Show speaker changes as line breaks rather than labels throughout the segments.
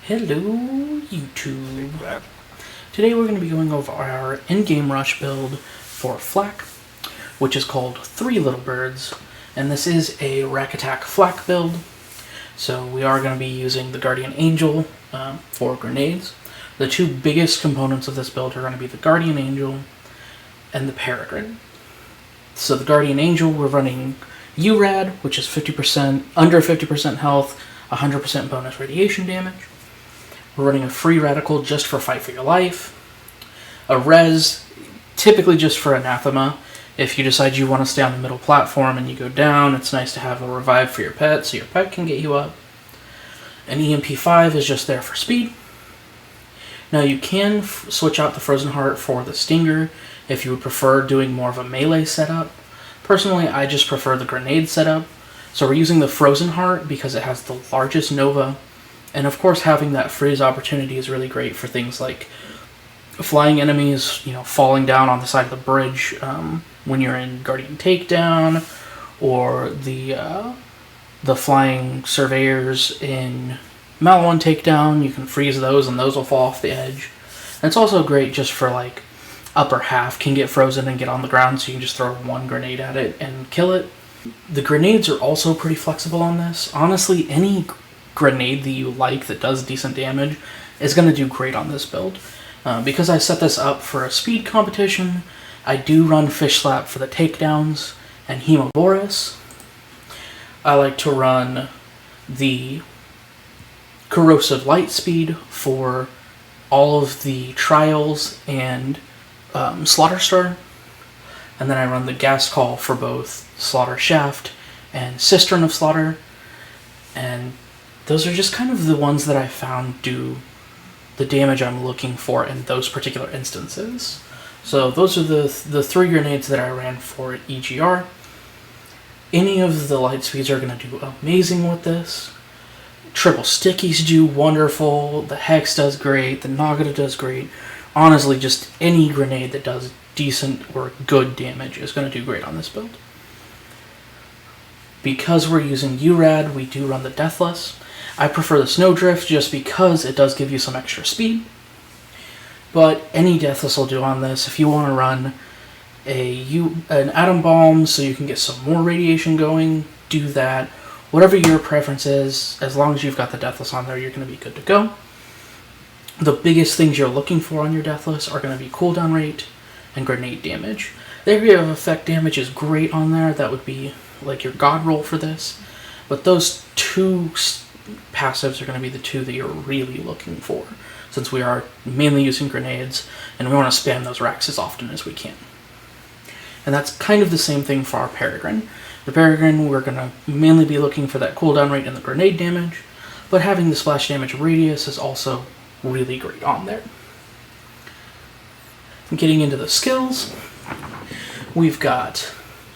Hello YouTube. Today we're going to be going over our in-game rush build for Fl4k, which is called 3 Little Birds, and this is a Rakk attack Fl4k build. So we are going to be using the Guardian Angel for grenades. The two biggest components of this build are going to be the Guardian Angel and the Peregrine. So the Guardian Angel, we're running URAD, which is 50% under 50% health, 100% bonus radiation damage. We're running a free radical just for Fight for Your Life. A res, typically just for Anathema. If you decide you want to stay on the middle platform and you go down, it's nice to have a revive for your pet so your pet can get you up. An EMP5 is just there for speed. Now you can switch out the Frozen Heart for the Stinger if you would prefer doing more of a melee setup. Personally, I just prefer the grenade setup. So we're using the Frozen Heart because it has the largest Nova. And of course, having that freeze opportunity is really great for things like flying enemies, falling down on the side of the bridge when you're in Guardian Takedown, or the flying surveyors in Maliwan Takedown. You can freeze those, and those will fall off the edge. And it's also great just for like upper half can get frozen and get on the ground, so you can just throw one grenade at it and kill it. The grenades are also pretty flexible on this. Honestly, any grenade that you like that does decent damage is going to do great on this build. Because I set this up for a speed competition, I do run Fish Slap for the takedowns and Hemoboris. I like to run the Corrosive Light Speed for all of the Trials and Slaughter Star. And then I run the Gas Call for both Slaughter Shaft and Cistern of Slaughter. And those are just kind of the ones that I found do the damage I'm looking for in those particular instances. So those are the 3 grenades that I ran for EGR. Any of the light speeds are going to do amazing with this. Triple Stickies do wonderful. The Hex does great. The Nagata does great. Honestly, just any grenade that does decent or good damage is going to do great on this build. Because we're using URAD, we do run the Deathless. I prefer the Snowdrift just because it does give you some extra speed. But any Deathless will do on this. If you want to run an Atom Bomb so you can get some more radiation going, do that. Whatever your preference is, as long as you've got the Deathless on there, you're going to be good to go. The biggest things you're looking for on your Deathless are going to be cooldown rate and grenade damage. The area of effect damage is great on there. That would be like your god roll for this. But those 2 passives are going to be the 2 that you're really looking for, since we are mainly using grenades and we want to spam those racks as often as we can. And that's kind of the same thing for our Peregrine. The Peregrine, we're going to mainly be looking for that cooldown rate and the grenade damage, but having the splash damage radius is also really great on there. Getting into the skills, we've got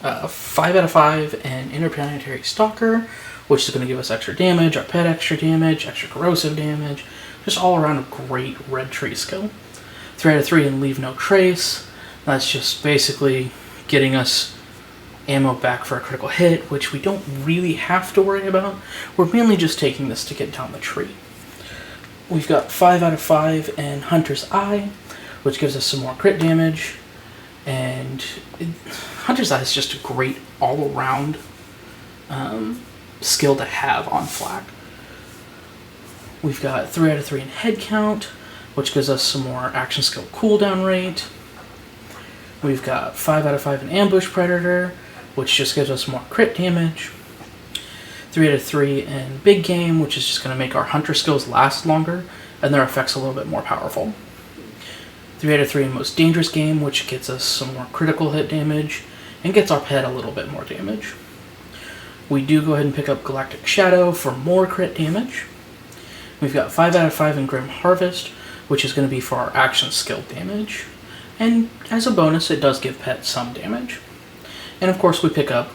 5 out of 5 and Interplanetary Stalker, which is going to give us extra damage, our pet extra damage, extra corrosive damage, just all around a great red tree skill. 3 out of 3 and Leave No Trace, that's just basically getting us ammo back for a critical hit, which we don't really have to worry about. We're mainly just taking this to get down the tree. We've got 5 out of 5 and Hunter's Eye, which gives us some more crit damage, and Hunter's Eye is just a great all-around skill to have on Fl4k. We've got 3 out of 3 in Head Count, which gives us some more action skill cooldown rate. We've got 5 out of 5 in Ambush Predator, which just gives us more crit damage. 3 out of 3 in Big Game, which is just going to make our Hunter skills last longer and their effects a little bit more powerful. 3 out of 3 in Most Dangerous Game, which gets us some more critical hit damage and gets our pet a little bit more damage. We do go ahead and pick up Galactic Shadow for more crit damage. We've got 5 out of 5 in Grim Harvest, which is going to be for our action skill damage. And as a bonus, it does give pet some damage. And of course, we pick up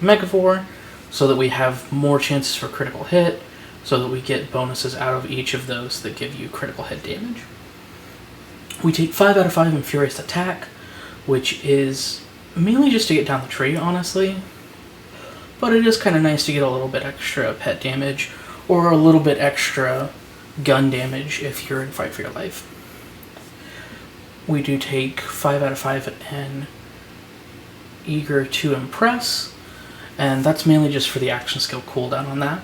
Megavore so that we have more chances for critical hit, so that we get bonuses out of each of those that give you critical hit damage. We take 5 out of 5 in Furious Attack, which is mainly just to get down the tree, honestly. But it is kind of nice to get a little bit extra pet damage, or a little bit extra gun damage if you're in Fight for Your Life. We do take 5 out of 5 in Eager to Impress, and that's mainly just for the action skill cooldown on that.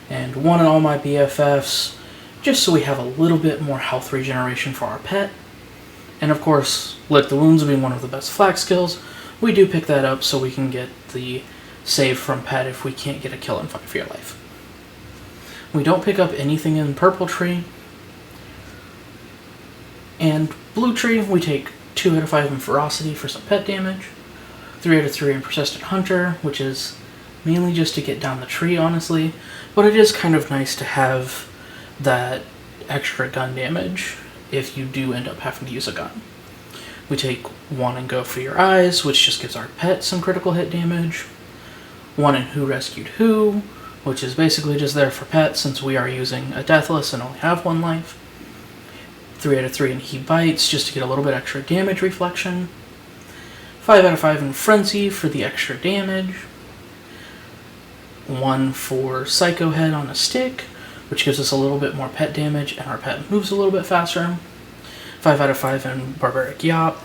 And 1 in All My BFFs, just so we have a little bit more health regeneration for our pet. And of course, Lick the Wounds being one of the best Fl4k skills, we do pick that up so we can get the save from pet if we can't get a kill in Fight for Your Life. We don't pick up anything in Purple Tree. And Blue Tree, we take 2 out of 5 in Ferocity for some pet damage, 3 out of 3 in Persistent Hunter, which is mainly just to get down the tree, honestly, but it is kind of nice to have that extra gun damage if you do end up having to use a gun. We take 1 in Go For Your Eyes, which just gives our pet some critical hit damage, 1 in Who Rescued Who, which is basically just there for pet since we are using a Deathless and only have 1 life, 3 out of 3 in He Bites, just to get a little bit extra damage reflection, 5 out of 5 in Frenzy for the extra damage, 1 for Psycho Head on a Stick, which gives us a little bit more pet damage and our pet moves a little bit faster, 5 out of 5 in Barbaric Yop,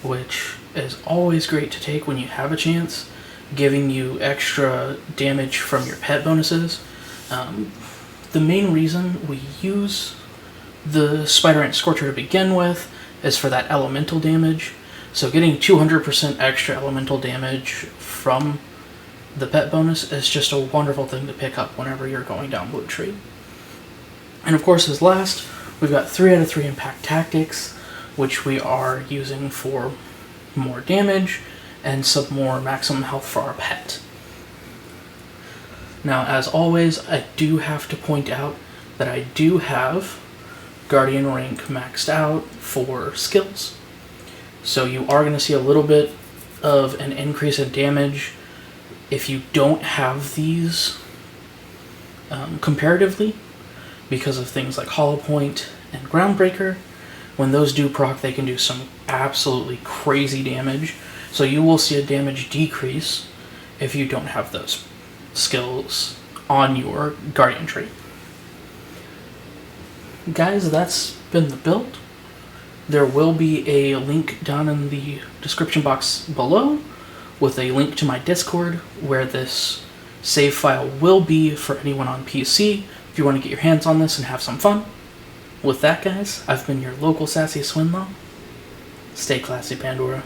which is always great to take when you have a chance, giving you extra damage from your pet bonuses. The main reason we use the Spider Ant Scorcher to begin with is for that elemental damage, so getting 200% extra elemental damage from the pet bonus is just a wonderful thing to pick up whenever you're going down Blue Tree. And of course, as last, we've got 3 out of 3 Impact Tactics, which we are using for more damage and some more maximum health for our pet. Now, as always, I do have to point out that I do have Guardian rank maxed out for skills. So you are going to see a little bit of an increase in damage if you don't have these comparatively, because of things like Hollow Point and Groundbreaker. When those do proc, they can do some absolutely crazy damage. So you will see a damage decrease if you don't have those skills on your Guardian trait. Guys, that's been the build. There will be a link down in the description box below with a link to my Discord where this save file will be for anyone on PC if you want to get your hands on this and have some fun. With that, guys, I've been your local sassy SwinLaw. Stay classy, Pandora.